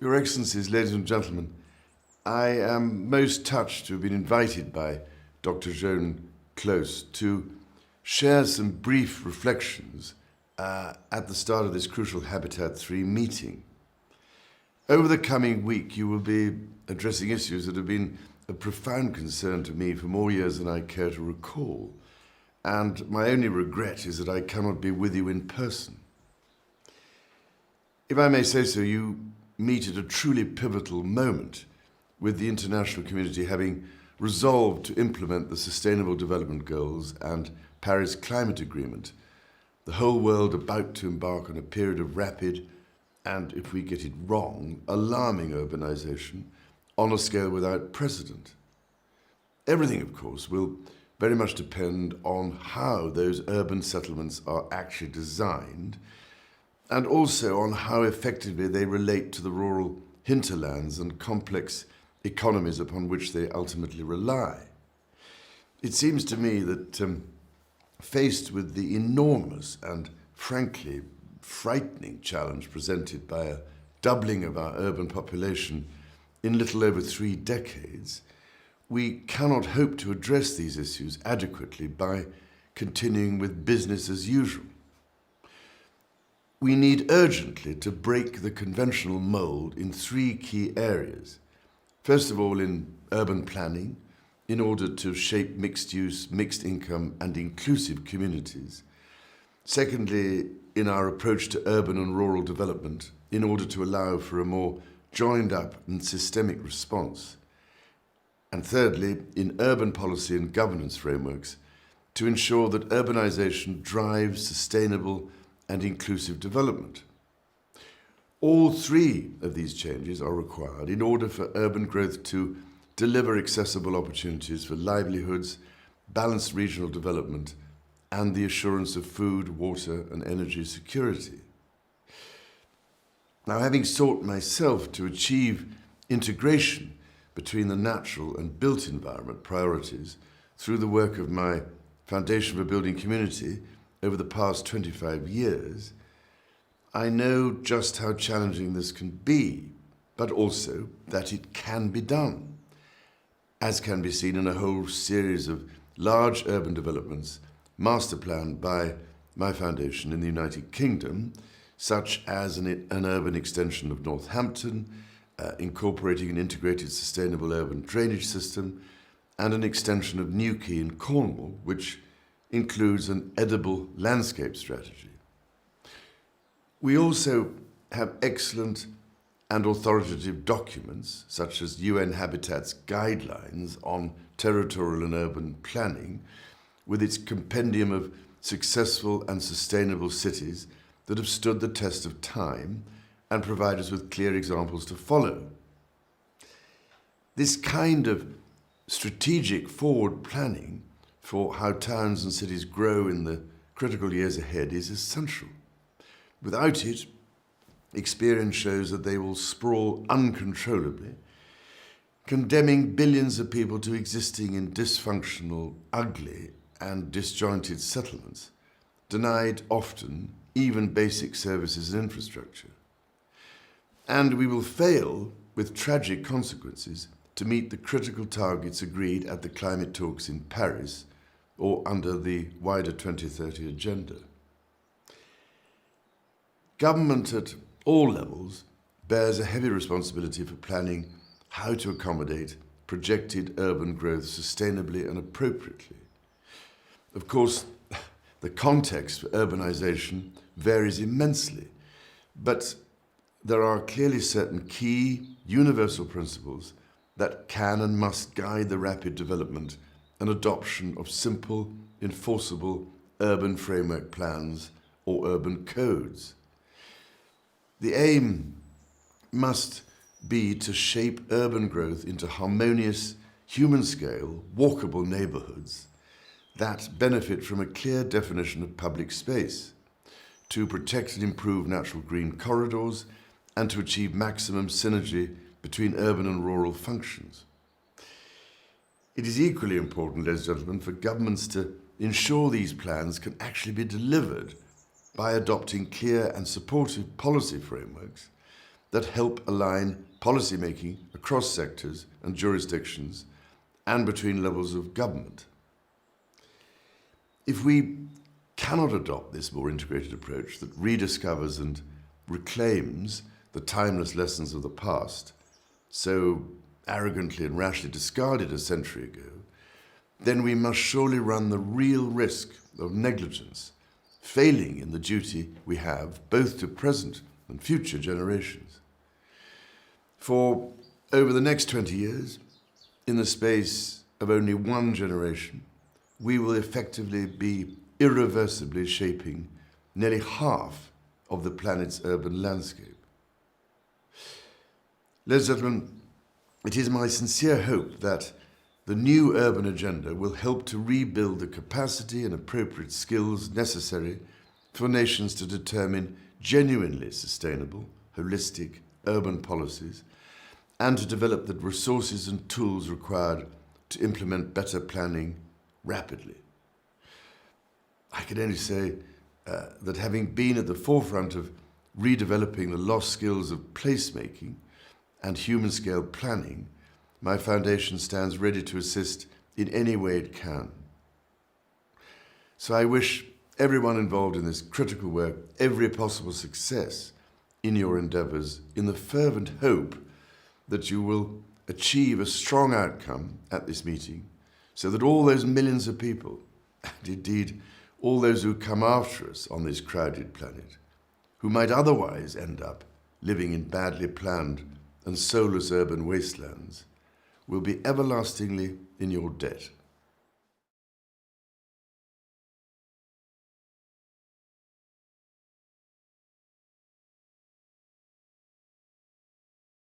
Your Excellencies, ladies and gentlemen, I am most touched to have been invited by Dr. Joan Close to share some brief reflections at the start of this crucial Habitat 3 meeting. Over the coming week, you will be addressing issues that have been of profound concern to me for more years than I care to recall, and my only regret is that I cannot be with you in person. If I may say so, you meet at a truly pivotal moment, with the international community having resolved to implement the Sustainable Development Goals and Paris Climate Agreement, the whole world about to embark on a period of rapid and, if we get it wrong, alarming urbanization on a scale without precedent. Everything, of course, will very much depend on how those urban settlements are actually designed, and also on how effectively they relate to the rural hinterlands and complex economies upon which they ultimately rely. It seems to me that faced with the enormous and frankly frightening challenge presented by a doubling of our urban population in little over 3 decades, we cannot hope to address these issues adequately by continuing with business as usual. We need urgently to break the conventional mold in 3 key areas. First of all, in urban planning, in order to shape mixed-use, mixed-income and inclusive communities. Secondly, in our approach to urban and rural development, in order to allow for a more joined-up and systemic response. And thirdly, in urban policy and governance frameworks, to ensure that urbanization drives sustainable and inclusive development. All 3 of these changes are required in order for urban growth to deliver accessible opportunities for livelihoods, balanced regional development, and the assurance of food, water, and energy security. Now, having sought myself to achieve integration between the natural and built environment priorities through the work of my Foundation for Building Community over the past 25 years, I know just how challenging this can be, but also that it can be done, as can be seen in a whole series of large urban developments master planned by my foundation in the United Kingdom, such as an urban extension of Northampton, incorporating an integrated sustainable urban drainage system, and an extension of Newquay in Cornwall, which includes an edible landscape strategy. We also have excellent and authoritative documents, such as UN Habitat's guidelines on territorial and urban planning, with its compendium of successful and sustainable cities that have stood the test of time and provide us with clear examples to follow. This kind of strategic forward planning for how towns and cities grow in the critical years ahead is essential. Without it, experience shows that they will sprawl uncontrollably, condemning billions of people to existing in dysfunctional, ugly, and disjointed settlements, denied often even basic services and infrastructure. And we will fail, with tragic consequences, to meet the critical targets agreed at the climate talks in Paris or under the wider 2030 agenda. Government at all levels bears a heavy responsibility for planning how to accommodate projected urban growth sustainably and appropriately. Of course, the context for urbanization varies immensely, but there are clearly certain key universal principles that can and must guide the rapid development and adoption of simple, enforceable urban framework plans or urban codes. The aim must be to shape urban growth into harmonious, human-scale, walkable neighborhoods that benefit from a clear definition of public space, to protect and improve natural green corridors, and to achieve maximum synergy between urban and rural functions. It is equally important, ladies and gentlemen, for governments to ensure these plans can actually be delivered by adopting clear and supportive policy frameworks that help align policymaking across sectors and jurisdictions and between levels of government. If we cannot adopt this more integrated approach that rediscovers and reclaims the timeless lessons of the past, so arrogantly and rashly discarded a century ago, then we must surely run the real risk of negligence, failing in the duty we have both to present and future generations. For over the next 20 years, in the space of only one generation, we will effectively be irreversibly shaping nearly half of the planet's urban landscape. Ladies and gentlemen, it is my sincere hope that the new urban agenda will help to rebuild the capacity and appropriate skills necessary for nations to determine genuinely sustainable, holistic urban policies and to develop the resources and tools required to implement better planning rapidly. I can only say that having been at the forefront of redeveloping the lost skills of placemaking and human-scale planning, my foundation stands ready to assist in any way it can. So I wish everyone involved in this critical work every possible success in your endeavours, in the fervent hope that you will achieve a strong outcome at this meeting, so that all those millions of people, and indeed all those who come after us on this crowded planet, who might otherwise end up living in badly planned and soulless urban wastelands, will be everlastingly in your debt.